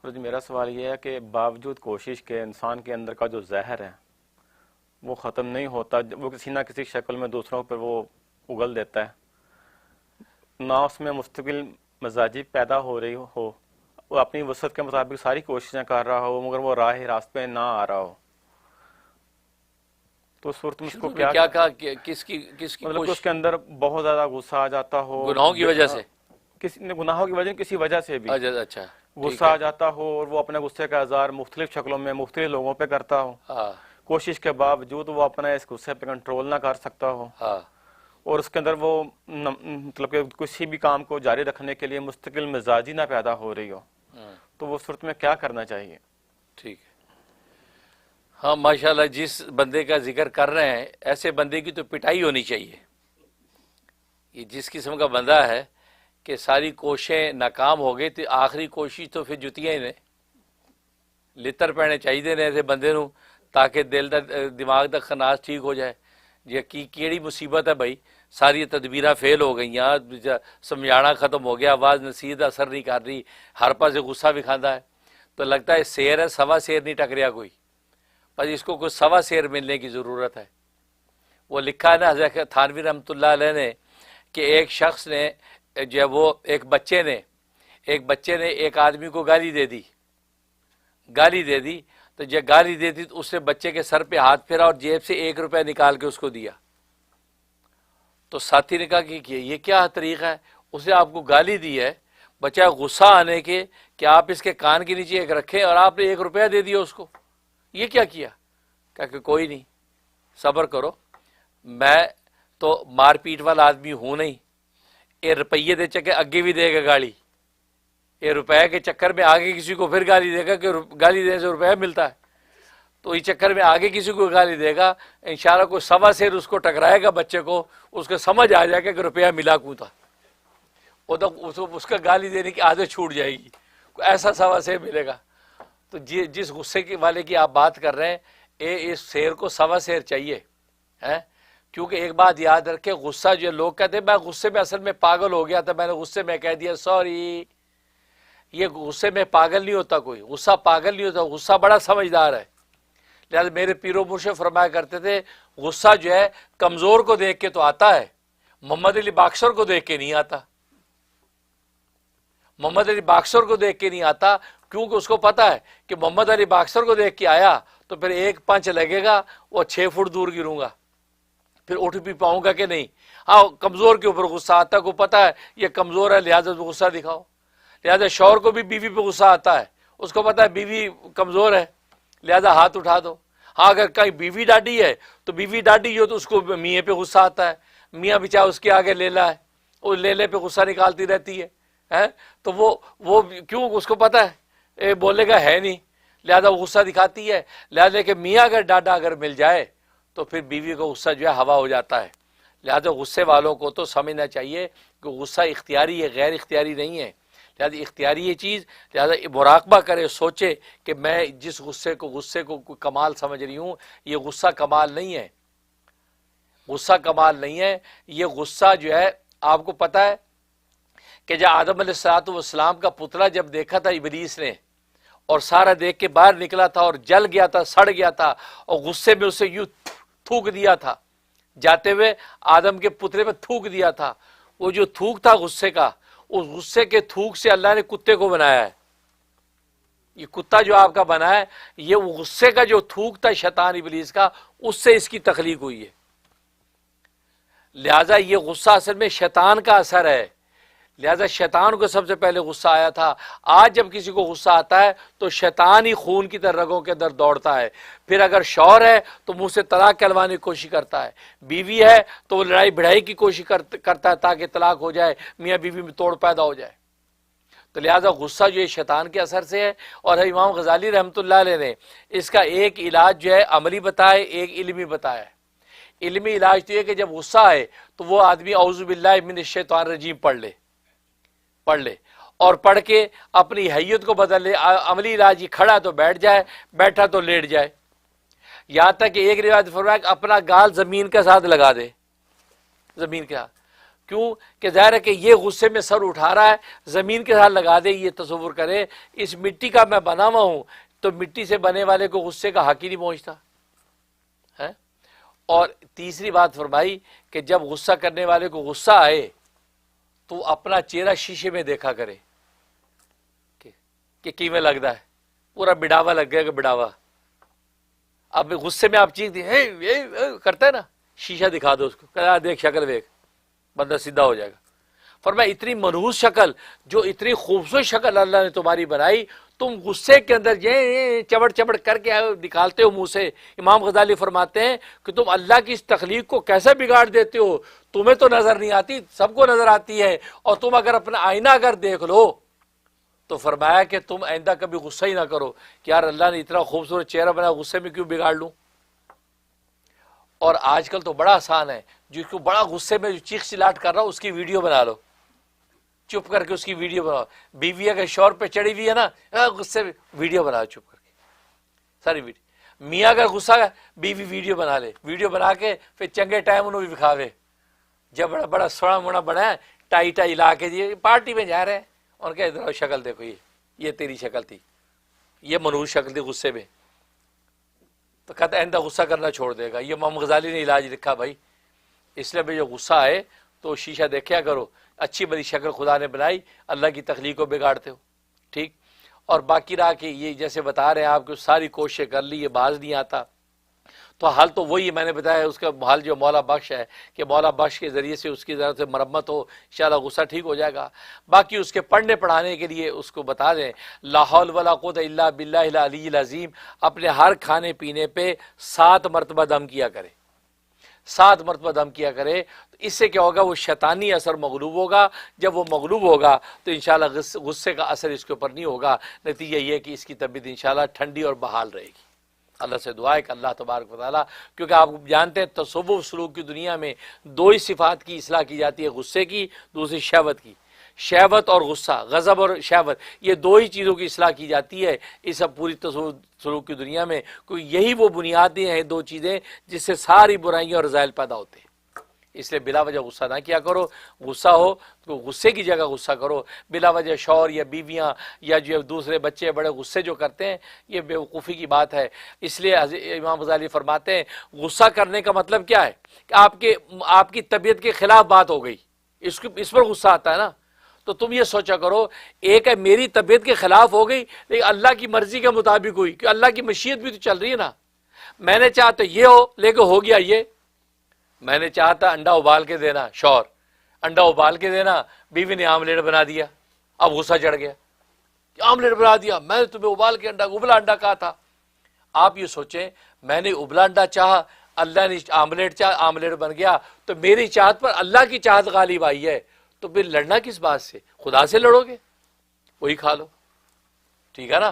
اور جی میرا سوال یہ ہے کہ باوجود کوشش کے انسان کے اندر کا جو زہر ہے وہ ختم نہیں ہوتا، وہ کسی نہ کسی شکل میں دوسروں پر وہ اگل دیتا ہے، نہ اس میں مستقل مزاجی پیدا ہو رہی ہو، وہ اپنی وسعت کے مطابق ساری کوششیں کر رہا ہو مگر وہ راست پہ نہ آ رہا ہو، تو اس صورت میں اس کو شروع میں کیا کیا کہا کہ کس کی مطلب کہ اس کوشش؟ کے اندر بہت زیادہ غصہ آ جاتا ہو، گناہوں کی وجہ سے؟ کسی نے گناہوں کی وجہ کسی وجہ سے بھی اچھا ٹھیک غصہ ہے، آ جاتا ہو اور وہ اپنے غصے کا اظہار مختلف شکلوں میں مختلف لوگوں پہ کرتا ہو، ہاں کوشش کے باوجود وہ اپنا اس غصے پہ کنٹرول نہ کر سکتا ہو، ہاں اور اس کے اندر وہ مطلب کہ کسی بھی کام کو جاری رکھنے کے لیے مستقل مزاجی نہ پیدا ہو رہی ہو، تو وہ صورت میں کیا کرنا چاہیے؟ ٹھیک ہے۔ ہاں ماشاءاللہ، جس بندے کا ذکر کر رہے ہیں ایسے بندے کی تو پٹائی ہونی چاہیے۔ یہ جس قسم کا بندہ ہے کہ ساری کوششیں ناکام ہو گئی، تو آخری کوشش تو پھر جتیاں ہی نے لتر پینے چاہیے نے ایسے بندے نو، تاکہ دل دا دماغ دا خناس ٹھیک ہو جائے۔ یہ کیڑی مصیبت ہے بھائی، ساری تدبیراں فیل ہو گئی، سمجھانا ختم ہو گیا، آواز نصیحت اثر نہیں کر رہی، ہر پاس غصہ بھی کھاندہ ہے، تو لگتا ہے سیر ہے، سوا سیر نہیں ٹکریا کوئی، بس اس کو کوئی سوا سیر ملنے کی ضرورت ہے۔ وہ لکھا ہے نا حضرت تھانوی رحمۃ اللہ علیہ نے کہ ایک شخص نے جو وہ ایک بچے نے ایک آدمی کو گالی دے دی، تو جب گالی دے دی تو اس نے بچے کے سر پہ ہاتھ پھیرا اور جیب سے 1 روپیہ نکال کے اس کو دیا۔ تو ساتھی نے کہا کہ یہ کیا طریقہ ہے؟ اس نے آپ کو گالی دی ہے، بچہ غصہ آنے کے کہ آپ اس کے کان کے نیچے ایک رکھیں اور آپ نے 1 روپیہ دے دیا اس کو، یہ کیا کیا؟ کہا کہ کوئی نہیں، صبر کرو، میں تو مار پیٹ والا آدمی ہوں نہیں، یہ روپیے دے چکے اگے بھی دے گا گالی، یہ روپے کے چکر میں آگے کسی کو پھر گالی دے گا کہ گالی دینے سے روپیہ ملتا ہے، تو اس چکر میں آگے کسی کو گالی دے گا، انشاءاللہ کوئی سوا سیر اس کو ٹکرائے گا بچے کو، اس کو سمجھ آ جائے گا کہ روپیہ ملا کیوں تھا، اس کا گالی دینے کی عادت چھوٹ جائے گی، ایسا سوا سیر ملے گا۔ تو جس غصے کے والے کی آپ بات کر رہے ہیں، اس شیر کو سوا سیر چاہیے ہے، کیونکہ ایک بات یاد رکھے، غصہ جو لوگ کہتے ہیں میں غصے میں اصل میں پاگل ہو گیا تھا، میں نے غصے میں کہہ دیا سوری، یہ غصے میں پاگل نہیں ہوتا کوئی، غصہ پاگل نہیں ہوتا، غصہ بڑا سمجھدار ہے۔ لہٰذا میرے پیر و مرشد فرمایا کرتے تھے غصہ جو ہے کمزور کو دیکھ کے تو آتا ہے، محمد علی باکسر کو دیکھ کے نہیں آتا، محمد علی باکسر کو دیکھ کے نہیں آتا، کیونکہ اس کو پتا ہے کہ محمد علی باکسر کو دیکھ کے آیا تو پھر ایک پنچ لگے گا، وہ 6 فٹ دور گروں گا، پھر اٹھ بھی پاؤں گا کہ نہیں۔ ہاں کمزور کے اوپر غصہ آتا ہے، کو پتا ہے یہ کمزور ہے لہٰذا غصہ دکھاؤ، لہٰذا شوہر کو بھی بیوی پہ غصہ آتا ہے، اس کو پتا ہے بیوی کمزور ہے لہذا ہاتھ اٹھا دو۔ ہاں اگر کہیں بیوی ڈاڈی ہے تو بیوی ڈاڈی ہو تو اس کو میاں پہ غصہ آتا ہے، میاں بچا اس کے آگے لیلا ہے، وہ لیلے پہ غصہ نکالتی رہتی ہے، تو وہ کیوں، اس کو پتا ہے بولے گا ہے نہیں لہذا وہ غصہ دکھاتی ہے، لہذا کہ میاں اگر ڈاڈا اگر مل جائے تو پھر بیوی کو غصہ جو ہے ہوا ہو جاتا ہے۔ لہذا غصے والوں کو تو سمجھنا چاہیے کہ غصہ اختیاری ہے، غیر اختیاری نہیں ہے، لہذا اختیاری یہ چیز، لہذا مراقبہ کرے، سوچے کہ میں جس غصے کو کوئی کمال سمجھ رہی ہوں، یہ غصہ کمال نہیں ہے، غصہ کمال نہیں ہے، یہ غصہ جو ہے آپ کو پتہ ہے کہ جب آدم علیہ السلام کا پتلا جب دیکھا تھا ابلیس نے اور سارا دیکھ کے باہر نکلا تھا اور جل گیا تھا، سڑ گیا تھا، اور غصے میں اسے یوں تھوک دیا تھا، جاتے ہوئے آدم کے پتلے میں تھوک دیا تھا، وہ جو تھوک تھا غصے کا، اس غصے کے تھوک سے اللہ نے کتے کو بنایا ہے، یہ کتا جو آپ کا بنا ہے یہ وہ غصے کا جو تھوک تھا شیطان ابلیس کا، اس سے اس کی تخلیق ہوئی ہے۔ لہذا یہ غصہ اصل میں شیطان کا اثر ہے، لہذا شیطان کو سب سے پہلے غصہ آیا تھا۔ آج جب کسی کو غصہ آتا ہے تو شیطان ہی خون کی طرح رگوں کے اندر دوڑتا ہے، پھر اگر شوہر ہے تو منہ سے طلاق کہلوانے کی کوشش کرتا ہے، بیوی ہے تو وہ لڑائی بڑھائی کی کوشش کرتا ہے تاکہ طلاق ہو جائے، میاں بیوی میں توڑ پیدا ہو جائے۔ تو لہذا غصہ جو ہے شیطان کے اثر سے ہے، اور امام غزالی رحمۃ اللہ علیہ نے اس کا ایک علاج جو ہے عملی بتایا، ایک علمی بتایا ہے۔ علمی علاج تو یہ کہ جب غصہ آئے تو وہ آدمی اعوذ باللہ من الشیطان الرجیم پڑھ لے اور پڑھ کے اپنی حیت کو بدل لے۔ عملی علاج یہ کھڑا تو بیٹھ جائے، بیٹھا تو لیٹ جائے، یہاں تک کہ ایک روایت فرمایا کہ اپنا گال زمین کے ساتھ لگا دے، زمین کے ساتھ، کیوں کہ ظاہر ہے کہ یہ غصے میں سر اٹھا رہا ہے, زمین کے ساتھ لگا دے. یہ تصور کرے اس مٹی کا میں بنا ہوا ہوں, تو مٹی سے بنے والے کو غصے کا حق ہی نہیں پہنچتا ہے. اور تیسری بات فرمائی کہ جب غصہ کرنے والے کو غصہ آئے تو اپنا چہرہ شیشے میں دیکھا کرے کہ کیویں لگتا ہے, پورا بڑھاوا لگ گیا کہ بڑھاوا. اب غصے میں آپ چیخ دی کرتا ہے نا, شیشہ دکھا دو اس کو, کہ دیکھ شکل دیکھ, بندہ سیدھا ہو جائے گا. فرمایا اتنی منحوس شکل, جو اتنی خوبصورت شکل اللہ نے تمہاری بنائی, تم غصے کے اندر یہ چبڑ چبڑ کر کے نکالتے ہو منہ سے. امام غزالی فرماتے ہیں کہ تم اللہ کی اس تخلیق کو کیسے بگاڑ دیتے ہو, تمہیں تو نظر نہیں آتی, سب کو نظر آتی ہے. اور تم اگر اپنا آئینہ اگر دیکھ لو تو فرمایا کہ تم آئندہ کبھی غصہ ہی نہ کرو کہ یار اللہ نے اتنا خوبصورت چہرہ بنا, غصے میں کیوں بگاڑ لوں. اور آج کل تو بڑا آسان ہے, جس کو بڑا غصے میں جو چیخ چلاٹ کر رہا ہو اس کی ویڈیو بنا لو, چپ کر کے اس کی ویڈیو بناؤ. بیوی اگر شوہر پہ چڑھی ہوئی ہے نا, غصے میں ویڈیو بناؤ چپ کر کے, ساری ویڈیو. میاں اگر غصہ ہے, بیوی ویڈیو بنا لے, ویڈیو بنا کے پھر چنگے ٹائم انہوں بھی دکھاوے, جب بڑا بڑا سونا مونا بنا ہے, ٹائی ٹائی لا کے جی پارٹی میں جا رہے ہیں, اور کہ ادھر شکل دیکھو, یہ تیری شکل تھی, یہ منحوس شکل تھی غصے میں. تو کہتا ہے آئندہ غصہ کرنا چھوڑ دے گا. یہ امام غزالی نے علاج لکھا بھائی, اس لیے بھی جو غصہ آئے تو شیشہ دیکھیا کرو, اچھی بڑی شکل خدا نے بنائی, اللہ کی تخلیق کو بگاڑتے ہو. ٹھیک. اور باقی رہا کہ یہ جیسے بتا رہے ہیں آپ کو ساری کوششیں کر لی, یہ باز نہیں آتا, تو حل تو وہی میں نے بتایا. اس کا حل جو مولا بخش ہے کہ مولا بخش کے ذریعے سے اس کی طرف سے مرمت ہو, انشاءاللہ غصہ ٹھیک ہو جائے گا. باقی اس کے پڑھنے پڑھانے کے لیے اس کو بتا دیں لا حول ولا قوت الا باللہ العلی العظیم. اپنے ہر کھانے پینے پہ 7 مرتبہ دم کیا کرے, 7 مرتبہ دم کیا کرے. اس سے کیا ہوگا, وہ شیطانی اثر مغلوب ہوگا. جب وہ مغلوب ہوگا تو انشاءاللہ غصے کا اثر اس کے اوپر نہیں ہوگا. نتیجہ یہ کہ اس کی طبیعت انشاءاللہ ٹھنڈی اور بحال رہے گی. اللہ سے دعا ہے کہ اللہ تبارک و تعالیٰ, کیونکہ آپ جانتے ہیں تصوف سلوک کی دنیا میں 2 ہی صفات کی اصلاح کی جاتی ہے, غصے کی, دوسری شہوت کی. شہوت اور غصہ, غضب اور شہوت, یہ 2 ہی چیزوں کی اصلاح کی جاتی ہے اس پوری تصوف سلوک کی دنیا میں. کوئی یہی وہ بنیادیں ہیں 2 چیزیں جس سے ساری برائیاں اور رذائل پیدا ہوتے ہیں. اس لیے بلا وجہ غصہ نہ کیا کرو. غصہ ہو تو غصے کی جگہ غصہ کرو. بلا وجہ شوہر یا بیویاں یا جو دوسرے بچے بڑے غصے جو کرتے ہیں, یہ بیوقوفی کی بات ہے. اس لیے امام غزالی فرماتے ہیں غصہ کرنے کا مطلب کیا ہے کہ آپ کی طبیعت کے خلاف بات ہو گئی, اس پر غصہ آتا ہے نا. تو تم یہ سوچا کرو, ایک ہے میری طبیعت کے خلاف ہو گئی لیکن اللہ کی مرضی کے مطابق ہوئی, کہ اللہ کی مشیت بھی تو چل رہی ہے نا. میں نے چاہا تو یہ ہو لیکن ہو گیا یہ. میں نے چاہا تھا انڈا ابال کے دینا, شوہر انڈا ابال کے دینا, بیوی نے آملیٹ بنا دیا. اب غصہ چڑھ گیا, آملیٹ بنا دیا, میں نے تمہیں ابال کے ابلا انڈا کہا تھا. آپ یہ سوچیں میں نے ابلا انڈا چاہا, اللہ نے آملیٹ چاہا, آملیٹ بن گیا, تو میری چاہت پر اللہ کی چاہت غالب آئی ہے. تو پھر لڑنا کس بات سے, خدا سے لڑو گے, وہی کھا لو. ٹھیک ہے نا.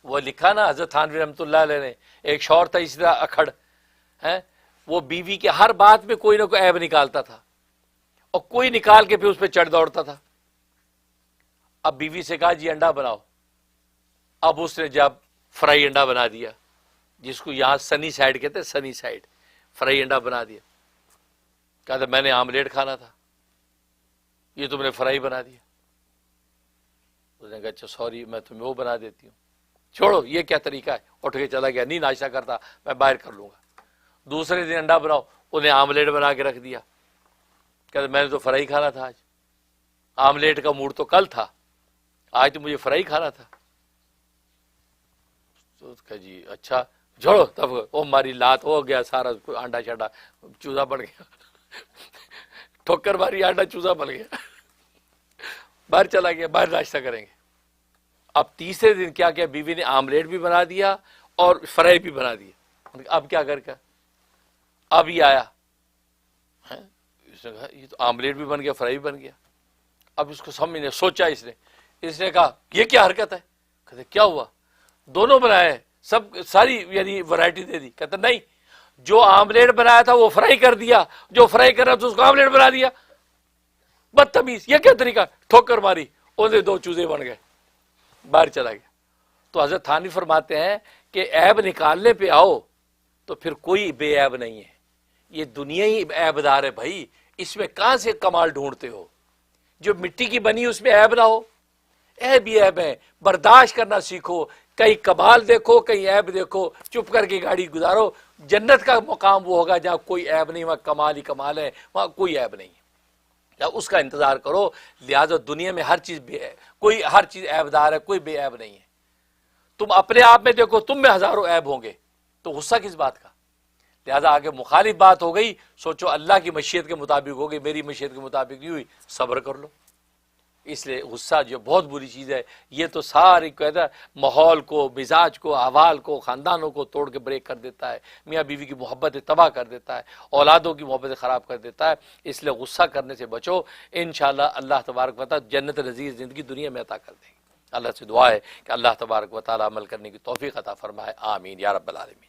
وہ لکھا نا حضرت تھانوی رحمۃ اللہ علیہ نے, ایک شوہر تھا اسی طرح اکھڑ ہے, وہ بیوی کے ہر بات میں کوئی نہ کوئی عیب نکالتا تھا, اور کوئی نکال کے پھر اس پہ چڑھ دوڑتا تھا. اب بیوی سے کہا جی انڈا بناؤ. اب اس نے جب فرائی انڈا بنا دیا, جس کو یہاں سنی سائڈ کہتے ہیں, سنی سائڈ فرائی انڈا بنا دیا. کہا تھا میں نے آملیٹ کھانا تھا, یہ تم نے فرائی بنا دیا. اس نے کہا اچھا سوری, میں تمہیں وہ بنا دیتی ہوں, چھوڑو یہ کیا طریقہ ہے. اٹھ کے چلا گیا, نہیں ناشتہ کرتا, میں باہر کر لوں گا. دوسرے دن انڈا بناؤ, انہیں آملیٹ بنا کے رکھ دیا. کہتے میں نے تو فرائی کھانا تھا آج, آملیٹ کا موڈ تو کل تھا, آج تو مجھے فرائی کھانا تھا. تو کہا جی اچھا چھوڑو, تب وہ ہماری لات ہو گیا سارا انڈا شڈا چوزا بن گیا, ٹھوکر ماری انڈا چوزا بن گیا, باہر چلا گیا, باہر ناشتہ کریں گے. اب تیسرے دن کیا کیا, بیوی نے آملیٹ بھی بنا دیا اور فرائی بھی بنا دیا. اب کیا کر کے اب یہ آیا, اس نے کہا یہ تو آملیٹ بھی بن گیا, فرائی بھی بن گیا. اب اس کو سمجھ نے سوچا, اس نے کہا یہ کیا حرکت ہے. کہتے کیا ہوا, دونوں بنائے, ساری یعنی ورائٹی دے دی. کہتا نہیں, جو آملیٹ بنایا تھا وہ فرائی کر دیا, جو فرائی کر رہا تھا اس کو آملیٹ بنا دیا. بدتمیز, یہ کیا طریقہ. ٹھوکر ماری, انہیں 2 چوزے بن گئے, باہر چلا گیا. تو حضرت تھانوی فرماتے ہیں کہ عیب نکالنے پہ آؤ تو پھر کوئی بے عیب نہیں ہے. یہ دنیا ہی عیب دار ہے بھائی, اس میں کہاں سے کمال ڈھونڈتے ہو؟ جو مٹی کی بنی اس میں عیب نہ ہو، عیب ہی عیب ہے، برداشت کرنا سیکھو، کہیں کمال دیکھو کہیں عیب دیکھو، چپ کر کے گاڑی گزارو۔ جنت کا مقام وہ ہوگا جہاں کوئی عیب نہیں، وہاں کمال ہی کمال ہے، وہاں کوئی عیب نہیں ہے، اس کا انتظار کرو۔ لہٰذا دنیا میں ہر چیز کوئی ہر چیز عیب دار ہے، کوئی بے عیب نہیں ہے۔ تم اپنے آپ میں دیکھو تم میں ہزاروں عیب ہوں گے، تو غصہ کس بات کا؟ لہذا آگے مخالف بات ہو گئی، سوچو اللہ کی مشیت کے مطابق ہو گئی، میری مشیت کے مطابق نہیں ہوئی، صبر کر لو۔ اس لیے غصہ جو بہت بری چیز ہے، یہ تو ساری کہتا ہے ماحول کو، مزاج کو، احوال کو، خاندانوں کو توڑ کے بریک کر دیتا ہے، میاں بیوی کی محبتیں تباہ کر دیتا ہے، اولادوں کی محبتیں خراب کر دیتا ہے۔ اس لیے غصہ کرنے سے بچو، انشاءاللہ اللہ تبارک و تعالی جنت نظیر زندگی دنیا میں عطا کر دیں گے۔ اللہ سے دعا ہے کہ اللہ تبارک و تعالی عمل کرنے کی توفیق عطا فرمائے، آمین یا رب العالمین۔